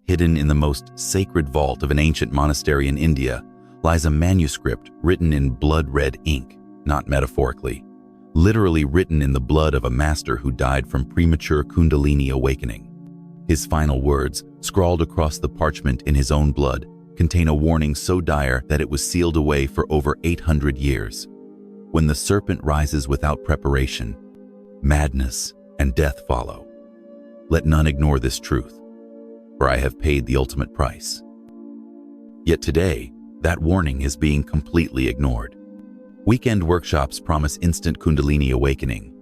hidden in the most sacred vault of an ancient monastery in India, lies a manuscript written in blood-red ink, not metaphorically, literally written in the blood of a master who died from premature Kundalini awakening. His final words, scrawled across the parchment in his own blood, contain a warning so dire that it was sealed away for over 800 years. When the serpent rises without preparation, madness and death follow. Let none ignore this truth, for I have paid the ultimate price. Yet today, that warning is being completely ignored. Weekend workshops promise instant Kundalini awakening.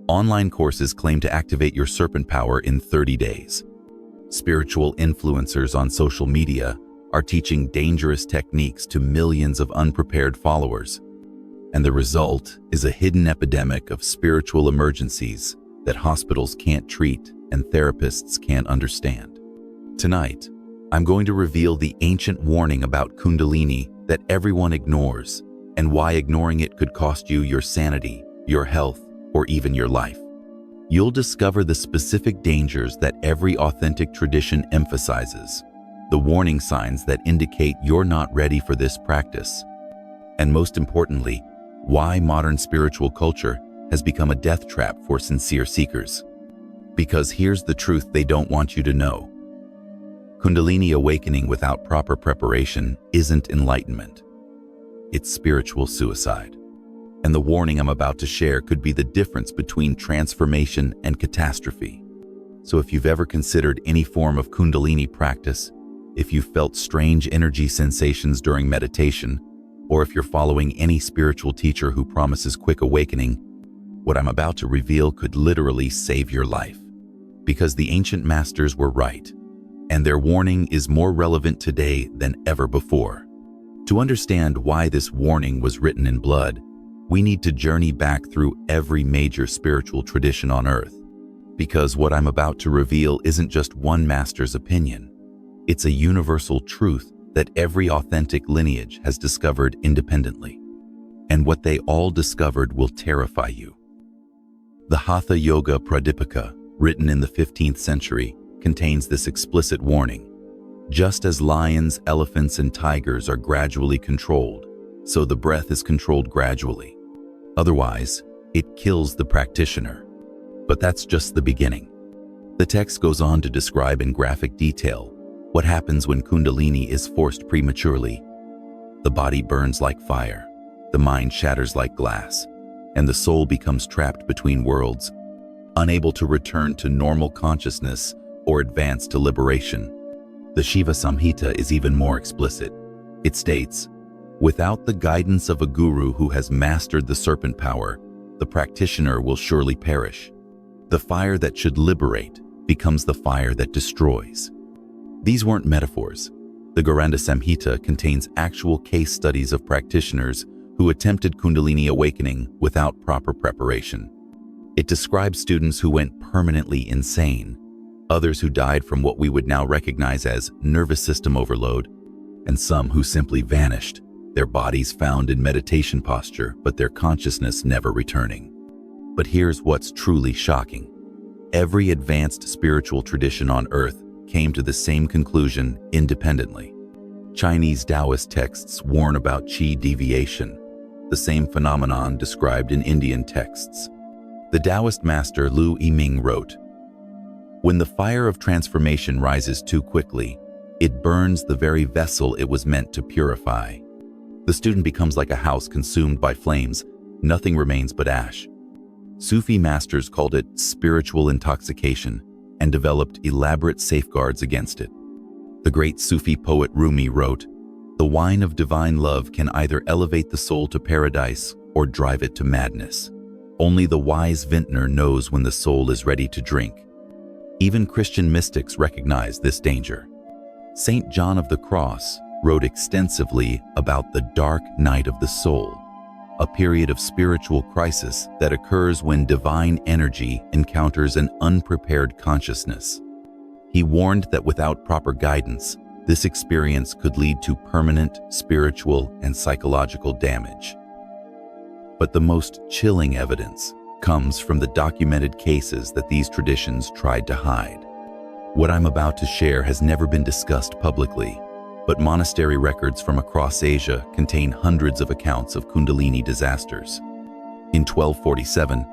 Online courses claim to activate your serpent power in 30 days. Spiritual influencers on social media are teaching dangerous techniques to millions of unprepared followers. And the result is a hidden epidemic of spiritual emergencies that hospitals can't treat and therapists can't understand. Tonight, I'm going to reveal the ancient warning about Kundalini that everyone ignores and why ignoring it could cost you your sanity, your health, or even your life. You'll discover the specific dangers that every authentic tradition emphasizes, the warning signs that indicate you're not ready for this practice, and most importantly, why modern spiritual culture has become a death trap for sincere seekers. Because here's the truth they don't want you to know. Kundalini awakening without proper preparation isn't enlightenment. It's spiritual suicide. And the warning I'm about to share could be the difference between transformation and catastrophe. So if you've ever considered any form of Kundalini practice, if you've felt strange energy sensations during meditation, or if you're following any spiritual teacher who promises quick awakening, what I'm about to reveal could literally save your life. Because the ancient masters were right, and their warning is more relevant today than ever before. To understand why this warning was written in blood, we need to journey back through every major spiritual tradition on earth. Because what I'm about to reveal isn't just one master's opinion. It's a universal truth that every authentic lineage has discovered independently. And what they all discovered will terrify you. The Hatha Yoga Pradipika, written in the 15th century, contains this explicit warning. Just as lions, elephants, and tigers are gradually controlled, so the breath is controlled gradually. Otherwise, it kills the practitioner. But that's just the beginning. The text goes on to describe in graphic detail what happens when Kundalini is forced prematurely. The body burns like fire, the mind shatters like glass, and the soul becomes trapped between worlds, unable to return to normal consciousness or advance to liberation. The Shiva Samhita is even more explicit. It states, "Without the guidance of a guru who has mastered the serpent power, the practitioner will surely perish. The fire that should liberate becomes the fire that destroys." These weren't metaphors. The Garanda Samhita contains actual case studies of practitioners who attempted Kundalini awakening without proper preparation. It describes students who went permanently insane, others who died from what we would now recognize as nervous system overload, and some who simply vanished, their bodies found in meditation posture, but their consciousness never returning. But here's what's truly shocking. Every advanced spiritual tradition on earth came to the same conclusion independently. Chinese Taoist texts warn about qi deviation, the same phenomenon described in Indian texts. The Taoist master Lu Yiming wrote, "When the fire of transformation rises too quickly, it burns the very vessel it was meant to purify. The student becomes like a house consumed by flames, nothing remains but ash." Sufi masters called it spiritual intoxication and developed elaborate safeguards against it. The great Sufi poet Rumi wrote, "The wine of divine love can either elevate the soul to paradise or drive it to madness. Only the wise vintner knows when the soul is ready to drink." Even Christian mystics recognize this danger. Saint John of the Cross wrote extensively about the dark night of the soul, a period of spiritual crisis that occurs when divine energy encounters an unprepared consciousness. He warned that without proper guidance, this experience could lead to permanent spiritual and psychological damage. But the most chilling evidence comes from the documented cases that these traditions tried to hide. What I'm about to share has never been discussed publicly, but monastery records from across Asia contain hundreds of accounts of Kundalini disasters. In 1247,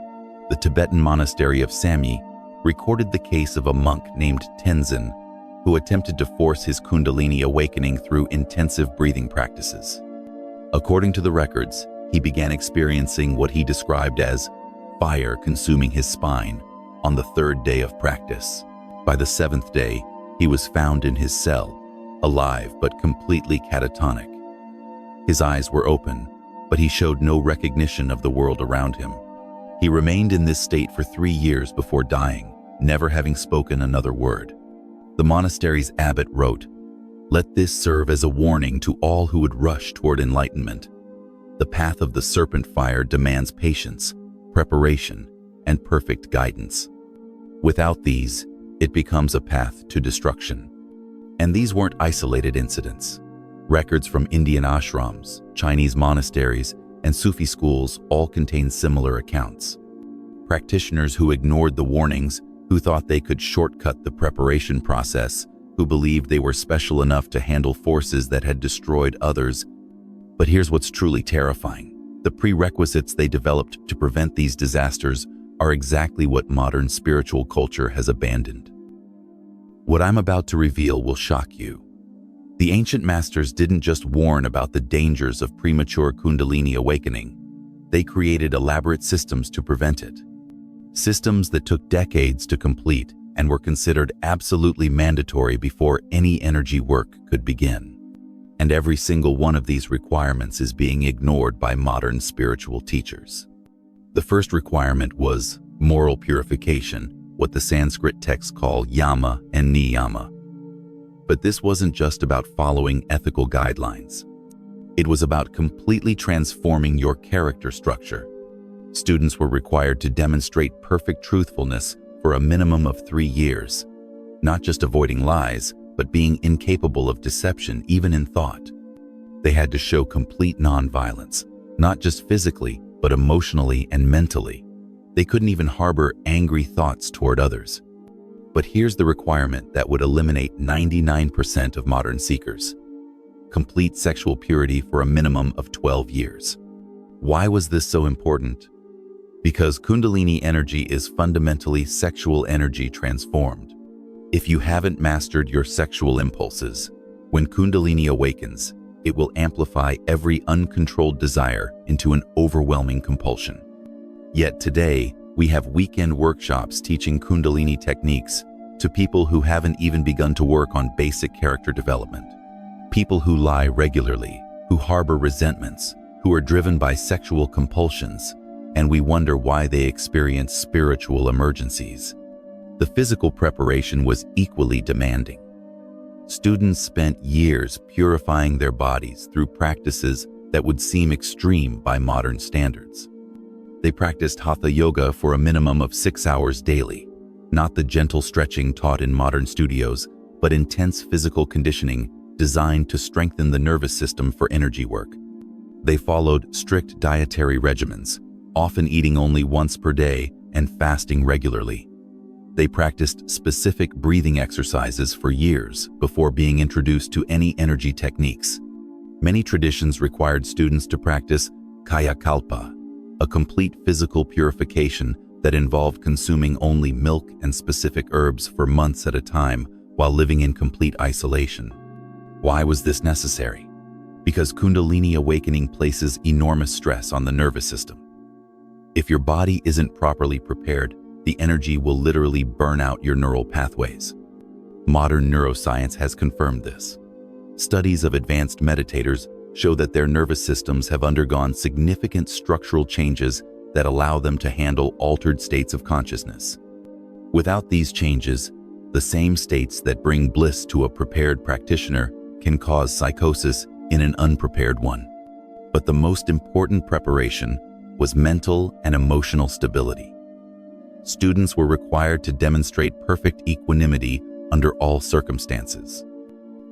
the Tibetan monastery of Samye recorded the case of a monk named Tenzin, who attempted to force his Kundalini awakening through intensive breathing practices. According to the records, he began experiencing what he described as fire consuming his spine on the third day of practice. By the seventh day, he was found in his cell, alive but completely catatonic. His eyes were open, but he showed no recognition of the world around him. He remained in this state for 3 years before dying, never having spoken another word. The monastery's abbot wrote, "Let this serve as a warning to all who would rush toward enlightenment. The path of the serpent fire demands patience, preparation, and perfect guidance. Without these, it becomes a path to destruction." And these weren't isolated incidents. Records from Indian ashrams, Chinese monasteries, and Sufi schools all contain similar accounts. Practitioners who ignored the warnings, who thought they could shortcut the preparation process, who believed they were special enough to handle forces that had destroyed others. But here's what's truly terrifying. The prerequisites they developed to prevent these disasters are exactly what modern spiritual culture has abandoned. What I'm about to reveal will shock you. The ancient masters didn't just warn about the dangers of premature Kundalini awakening. They created elaborate systems to prevent it. Systems that took decades to complete and were considered absolutely mandatory before any energy work could begin. And every single one of these requirements is being ignored by modern spiritual teachers. The first requirement was moral purification, what the Sanskrit texts call yama and niyama. But this wasn't just about following ethical guidelines. It was about completely transforming your character structure. Students were required to demonstrate perfect truthfulness for a minimum of 3 years, not just avoiding lies, but being incapable of deception even in thought. They had to show complete nonviolence, not just physically, but emotionally and mentally. They couldn't even harbor angry thoughts toward others. But here's the requirement that would eliminate 99% of modern seekers: complete sexual purity for a minimum of 12 years. Why was this so important? Because Kundalini energy is fundamentally sexual energy transformed. If you haven't mastered your sexual impulses, when Kundalini awakens, it will amplify every uncontrolled desire into an overwhelming compulsion. Yet today, we have weekend workshops teaching Kundalini techniques to people who haven't even begun to work on basic character development. People who lie regularly, who harbor resentments, who are driven by sexual compulsions, and we wonder why they experience spiritual emergencies. The physical preparation was equally demanding. Students spent years purifying their bodies through practices that would seem extreme by modern standards. They practiced Hatha yoga for a minimum of 6 hours daily, not the gentle stretching taught in modern studios, but intense physical conditioning designed to strengthen the nervous system for energy work. They followed strict dietary regimens, often eating only once per day and fasting regularly. They practiced specific breathing exercises for years before being introduced to any energy techniques. Many traditions required students to practice kaya kalpa, a complete physical purification that involved consuming only milk and specific herbs for months at a time while living in complete isolation. Why was this necessary? Because Kundalini awakening places enormous stress on the nervous system. If your body isn't properly prepared, the energy will literally burn out your neural pathways. Modern neuroscience has confirmed this. Studies of advanced meditators show that their nervous systems have undergone significant structural changes that allow them to handle altered states of consciousness. Without these changes, the same states that bring bliss to a prepared practitioner can cause psychosis in an unprepared one. But the most important preparation was mental and emotional stability. Students were required to demonstrate perfect equanimity under all circumstances.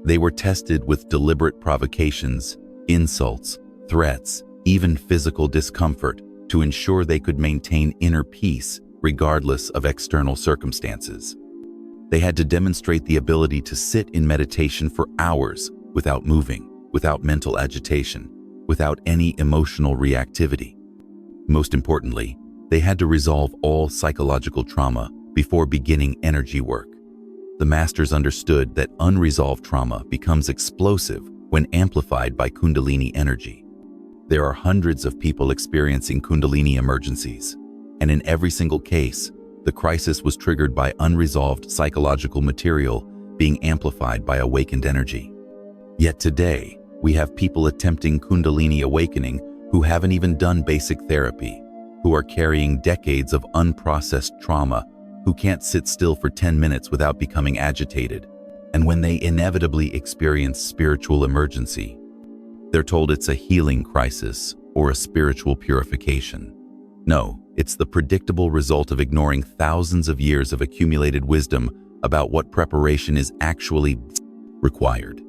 They were tested with deliberate provocations, insults, threats, even physical discomfort to ensure they could maintain inner peace regardless of external circumstances. They had to demonstrate the ability to sit in meditation for hours without moving, without mental agitation, without any emotional reactivity. Most importantly, they had to resolve all psychological trauma before beginning energy work. The masters understood that unresolved trauma becomes explosive when amplified by Kundalini energy. There are hundreds of people experiencing Kundalini emergencies, and in every single case, the crisis was triggered by unresolved psychological material being amplified by awakened energy. Yet today, we have people attempting Kundalini awakening who haven't even done basic therapy, who are carrying decades of unprocessed trauma, who can't sit still for 10 minutes without becoming agitated. And when they inevitably experience spiritual emergency, they're told it's a healing crisis or a spiritual purification. No, it's the predictable result of ignoring thousands of years of accumulated wisdom about what preparation is actually required.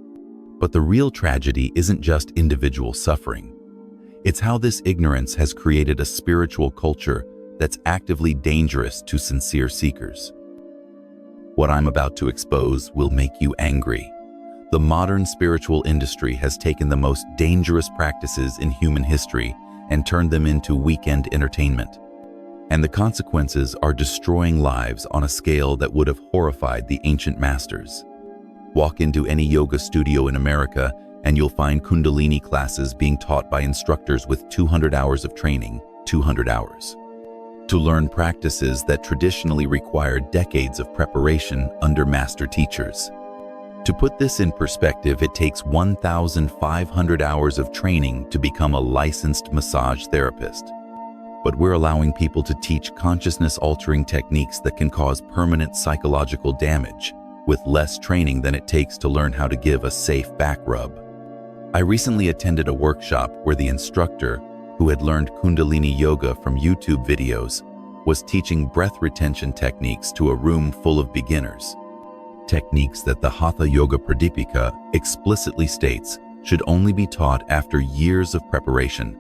But the real tragedy isn't just individual suffering. It's how this ignorance has created a spiritual culture that's actively dangerous to sincere seekers. What I'm about to expose will make you angry. The modern spiritual industry has taken the most dangerous practices in human history and turned them into weekend entertainment. And the consequences are destroying lives on a scale that would have horrified the ancient masters. Walk into any yoga studio in America and you'll find Kundalini classes being taught by instructors with 200 hours of training, 200 hours. To learn practices that traditionally require decades of preparation under master teachers. To put this in perspective, it takes 1,500 hours of training to become a licensed massage therapist. But we're allowing people to teach consciousness-altering techniques that can cause permanent psychological damage, with less training than it takes to learn how to give a safe back rub. I recently attended a workshop where the instructor, who had learned Kundalini yoga from YouTube videos, was teaching breath retention techniques to a room full of beginners. Techniques that the Hatha Yoga Pradipika explicitly states should only be taught after years of preparation.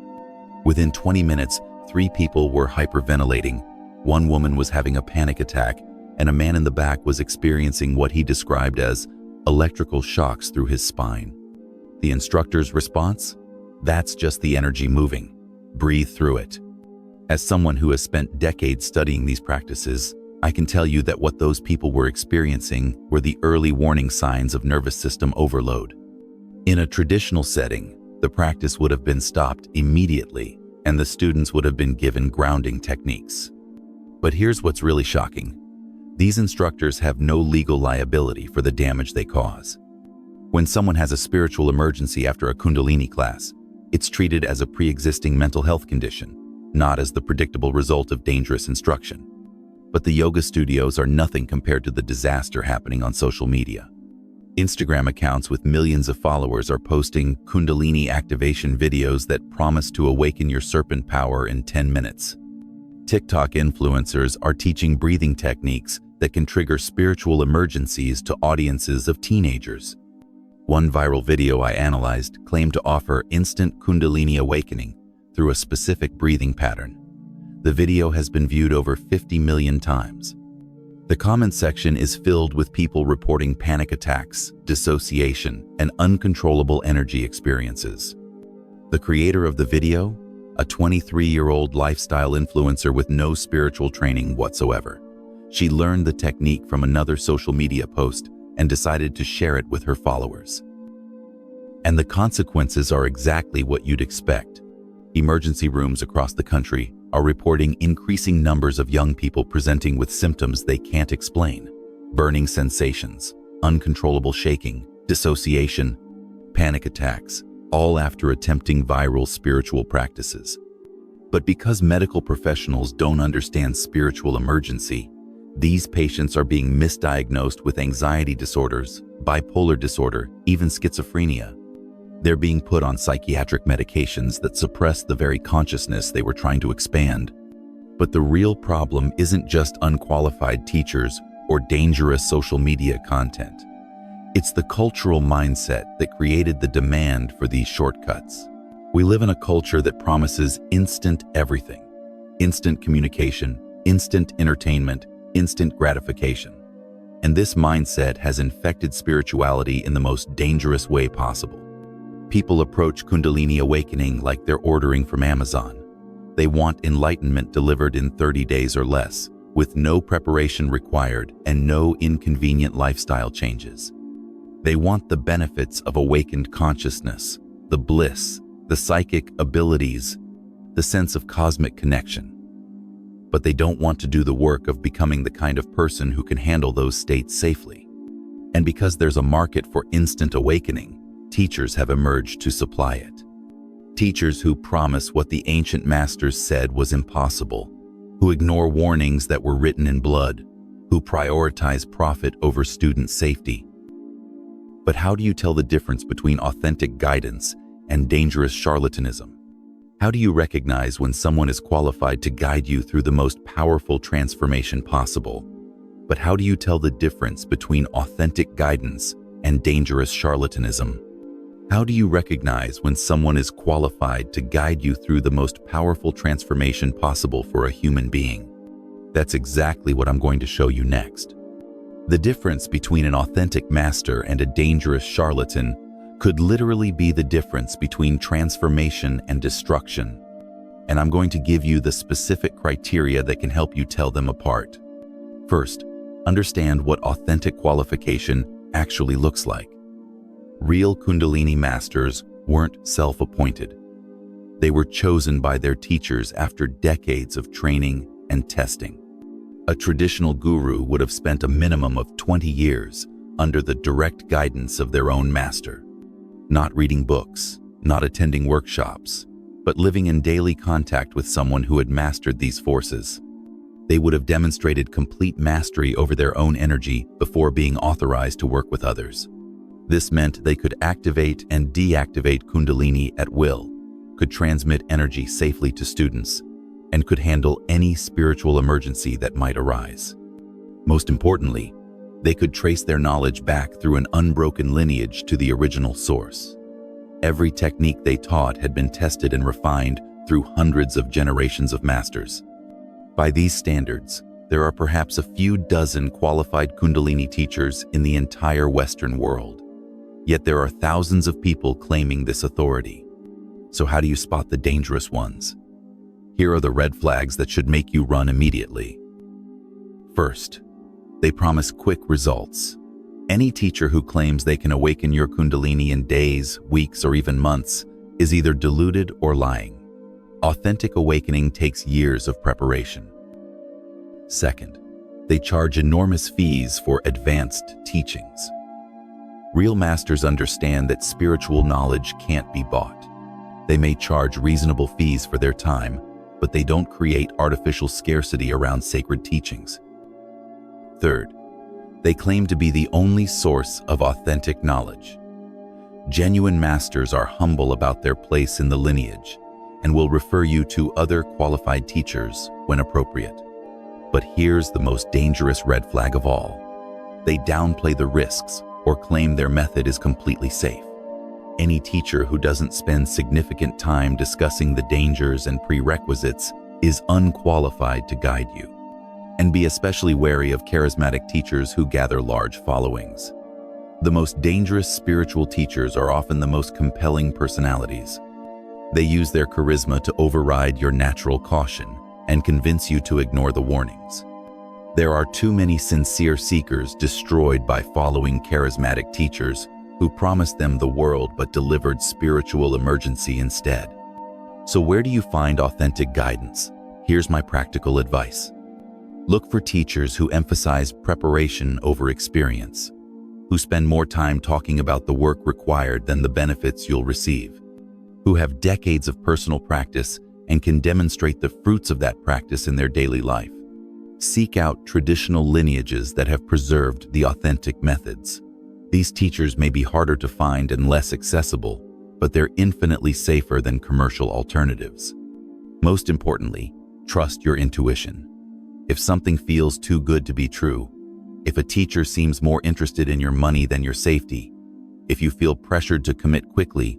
Within 20 minutes, 3 people were hyperventilating, 1 woman was having a panic attack, and a man in the back was experiencing what he described as electrical shocks through his spine. The instructor's response? That's just the energy moving. Breathe through it. As someone who has spent decades studying these practices, I can tell you that what those people were experiencing were the early warning signs of nervous system overload. In a traditional setting, the practice would have been stopped immediately, and the students would have been given grounding techniques. But here's what's really shocking. These instructors have no legal liability for the damage they cause. When someone has a spiritual emergency after a Kundalini class, it's treated as a pre-existing mental health condition, not as the predictable result of dangerous instruction. But the yoga studios are nothing compared to the disaster happening on social media. Instagram accounts with millions of followers are posting Kundalini activation videos that promise to awaken your serpent power in 10 minutes. TikTok influencers are teaching breathing techniques that can trigger spiritual emergencies to audiences of teenagers. One viral video I analyzed claimed to offer instant Kundalini awakening through a specific breathing pattern. The video has been viewed over 50 million times. The comment section is filled with people reporting panic attacks, dissociation, and uncontrollable energy experiences. The creator of the video, a 23-year-old lifestyle influencer with no spiritual training whatsoever. She learned the technique from another social media post and decided to share it with her followers. And the consequences are exactly what you'd expect. Emergency rooms across the country are reporting increasing numbers of young people presenting with symptoms they can't explain. Burning sensations, uncontrollable shaking, dissociation, panic attacks, all after attempting viral spiritual practices. But because medical professionals don't understand spiritual emergency, these patients are being misdiagnosed with anxiety disorders, bipolar disorder, even schizophrenia. They're being put on psychiatric medications that suppress the very consciousness they were trying to expand. But the real problem isn't just unqualified teachers or dangerous social media content. It's the cultural mindset that created the demand for these shortcuts. We live in a culture that promises instant everything, instant communication, instant entertainment, instant gratification. And this mindset has infected spirituality in the most dangerous way possible. People approach Kundalini awakening like they're ordering from Amazon. They want enlightenment delivered in 30 days or less, with no preparation required and no inconvenient lifestyle changes. They want the benefits of awakened consciousness, the bliss, the psychic abilities, the sense of cosmic connection. But they don't want to do the work of becoming the kind of person who can handle those states safely. And because there's a market for instant awakening, teachers have emerged to supply it. Teachers who promise what the ancient masters said was impossible, who ignore warnings that were written in blood, who prioritize profit over student safety. But how do you tell the difference between authentic guidance and dangerous charlatanism? How do you recognize when someone is qualified to guide you through the most powerful transformation possible? But how do you tell the difference between authentic guidance and dangerous charlatanism? How do you recognize when someone is qualified to guide you through the most powerful transformation possible for a human being? That's exactly what I'm going to show you next. The difference between an authentic master and a dangerous charlatan could literally be the difference between transformation and destruction. And I'm going to give you the specific criteria that can help you tell them apart. First, understand what authentic qualification actually looks like. Real Kundalini masters weren't self-appointed. They were chosen by their teachers after decades of training and testing. A traditional guru would have spent a minimum of 20 years under the direct guidance of their own master. Not reading books, not attending workshops, but living in daily contact with someone who had mastered these forces. They would have demonstrated complete mastery over their own energy before being authorized to work with others. This meant they could activate and deactivate Kundalini at will, could transmit energy safely to students, and could handle any spiritual emergency that might arise. Most importantly, they could trace their knowledge back through an unbroken lineage to the original source. Every technique they taught had been tested and refined through hundreds of generations of masters. By these standards, there are perhaps a few dozen qualified Kundalini teachers in the entire Western world. Yet there are thousands of people claiming this authority. So how do you spot the dangerous ones? Here are the red flags that should make you run immediately. First, they promise quick results. Any teacher who claims they can awaken your Kundalini in days, weeks, or even months is either deluded or lying. Authentic awakening takes years of preparation. Second, they charge enormous fees for advanced teachings. Real masters understand that spiritual knowledge can't be bought. They may charge reasonable fees for their time, but they don't create artificial scarcity around sacred teachings. Third, they claim to be the only source of authentic knowledge. Genuine masters are humble about their place in the lineage and will refer you to other qualified teachers when appropriate. But here's the most dangerous red flag of all. They downplay the risks or claim their method is completely safe. Any teacher who doesn't spend significant time discussing the dangers and prerequisites is unqualified to guide you. And be especially wary of charismatic teachers who gather large followings. The most dangerous spiritual teachers are often the most compelling personalities. They use their charisma to override your natural caution and convince you to ignore the warnings. There are too many sincere seekers destroyed by following charismatic teachers who promised them the world but delivered spiritual emergency instead. So where do you find authentic guidance? Here's my practical advice. Look for teachers who emphasize preparation over experience, who spend more time talking about the work required than the benefits you'll receive, who have decades of personal practice and can demonstrate the fruits of that practice in their daily life. Seek out traditional lineages that have preserved the authentic methods. These teachers may be harder to find and less accessible, but they're infinitely safer than commercial alternatives. Most importantly, trust your intuition. If something feels too good to be true, if a teacher seems more interested in your money than your safety, if you feel pressured to commit quickly,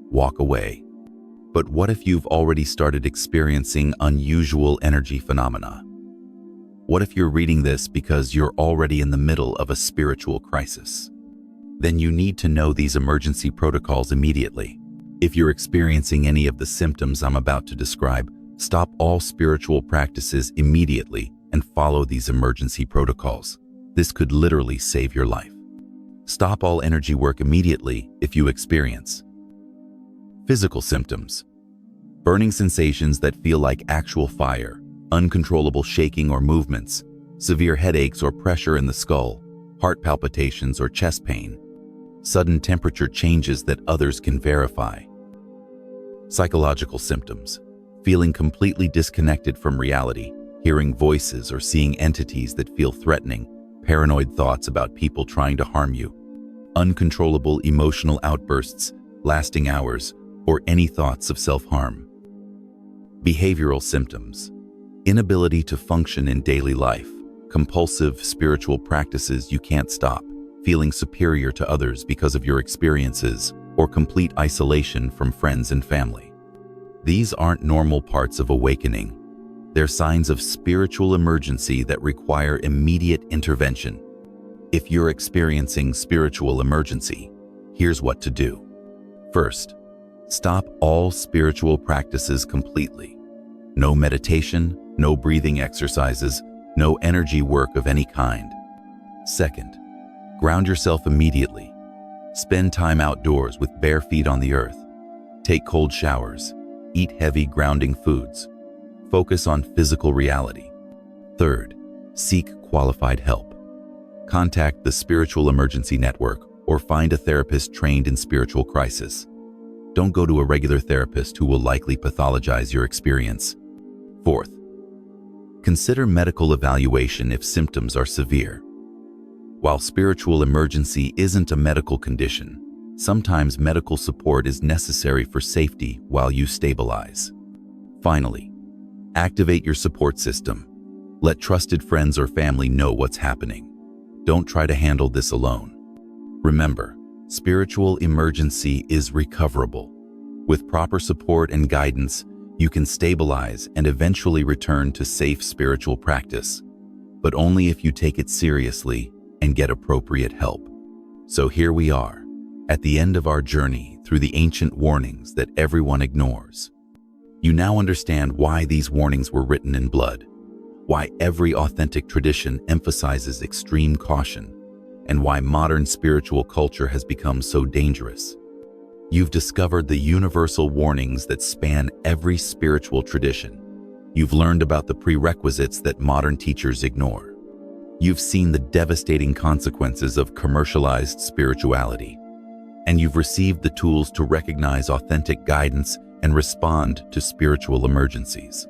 walk away. But what if you've already started experiencing unusual energy phenomena? What if you're reading this because you're already in the middle of a spiritual crisis? Then you need to know these emergency protocols immediately. If you're experiencing any of the symptoms I'm about to describe, stop all spiritual practices immediately and follow these emergency protocols. This could literally save your life. Stop all energy work immediately if you experience physical symptoms: burning sensations that feel like actual fire, uncontrollable shaking or movements, severe headaches or pressure in the skull, heart palpitations or chest pain, sudden temperature changes that others can verify. Psychological symptoms: feeling completely disconnected from reality, hearing voices or seeing entities that feel threatening, paranoid thoughts about people trying to harm you, uncontrollable emotional outbursts lasting hours, or any thoughts of self-harm. Behavioral symptoms: inability to function in daily life, compulsive spiritual practices you can't stop, feeling superior to others because of your experiences, or complete isolation from friends and family. These aren't normal parts of awakening. They're signs of spiritual emergency that require immediate intervention. If you're experiencing spiritual emergency, here's what to do. First, stop all spiritual practices completely. No meditation, no breathing exercises, no energy work of any kind. Second, ground yourself immediately. Spend time outdoors with bare feet on the earth. Take cold showers. Eat heavy, grounding foods. Focus on physical reality. Third, seek qualified help. Contact the Spiritual Emergency Network or find a therapist trained in spiritual crisis. Don't go to a regular therapist who will likely pathologize your experience. Fourth, consider medical evaluation if symptoms are severe. While spiritual emergency isn't a medical condition, sometimes medical support is necessary for safety while you stabilize. Finally, activate your support system. Let trusted friends or family know what's happening. Don't try to handle this alone. Remember, spiritual emergency is recoverable. With proper support and guidance, you can stabilize and eventually return to safe spiritual practice, but only if you take it seriously and get appropriate help. So here we are, at the end of our journey through the ancient warnings that everyone ignores. You now understand why these warnings were written in blood, why every authentic tradition emphasizes extreme caution, and why modern spiritual culture has become so dangerous. You've discovered the universal warnings that span every spiritual tradition. You've learned about the prerequisites that modern teachers ignore. You've seen the devastating consequences of commercialized spirituality. And you've received the tools to recognize authentic guidance and respond to spiritual emergencies.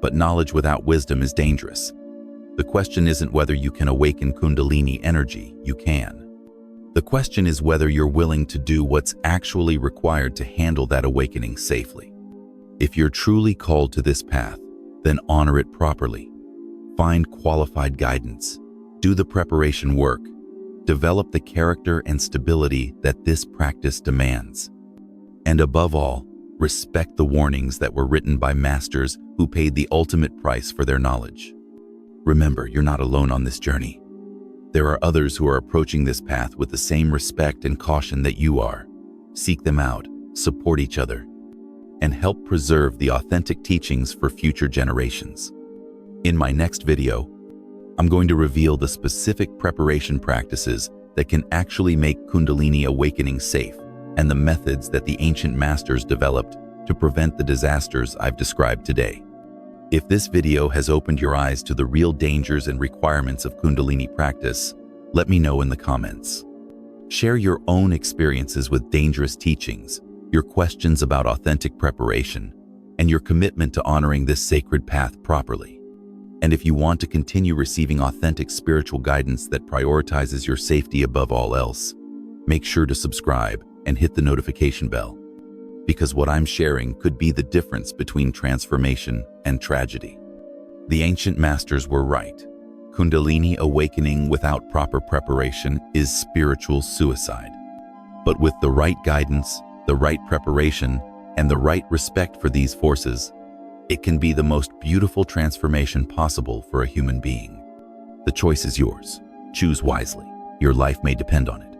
But knowledge without wisdom is dangerous. The question isn't whether you can awaken Kundalini energy, you can. The question is whether you're willing to do what's actually required to handle that awakening safely. If you're truly called to this path, then honor it properly. Find qualified guidance. Do the preparation work. Develop the character and stability that this practice demands. And above all, respect the warnings that were written by masters who paid the ultimate price for their knowledge. Remember, you're not alone on this journey. There are others who are approaching this path with the same respect and caution that you are. Seek them out, support each other, and help preserve the authentic teachings for future generations. In my next video, I'm going to reveal the specific preparation practices that can actually make Kundalini awakening safe and the methods that the ancient masters developed to prevent the disasters I've described today. If this video has opened your eyes to the real dangers and requirements of Kundalini practice, let me know in the comments. Share your own experiences with dangerous teachings, your questions about authentic preparation, and your commitment to honoring this sacred path properly. And if you want to continue receiving authentic spiritual guidance that prioritizes your safety above all else, make sure to subscribe and hit the notification bell, because what I'm sharing could be the difference between transformation and tragedy. The ancient masters were right. Kundalini awakening without proper preparation is spiritual suicide. But with the right guidance, the right preparation, and the right respect for these forces, It can be the most beautiful transformation possible for a human being. The choice is yours. Choose wisely. Your life may depend on it.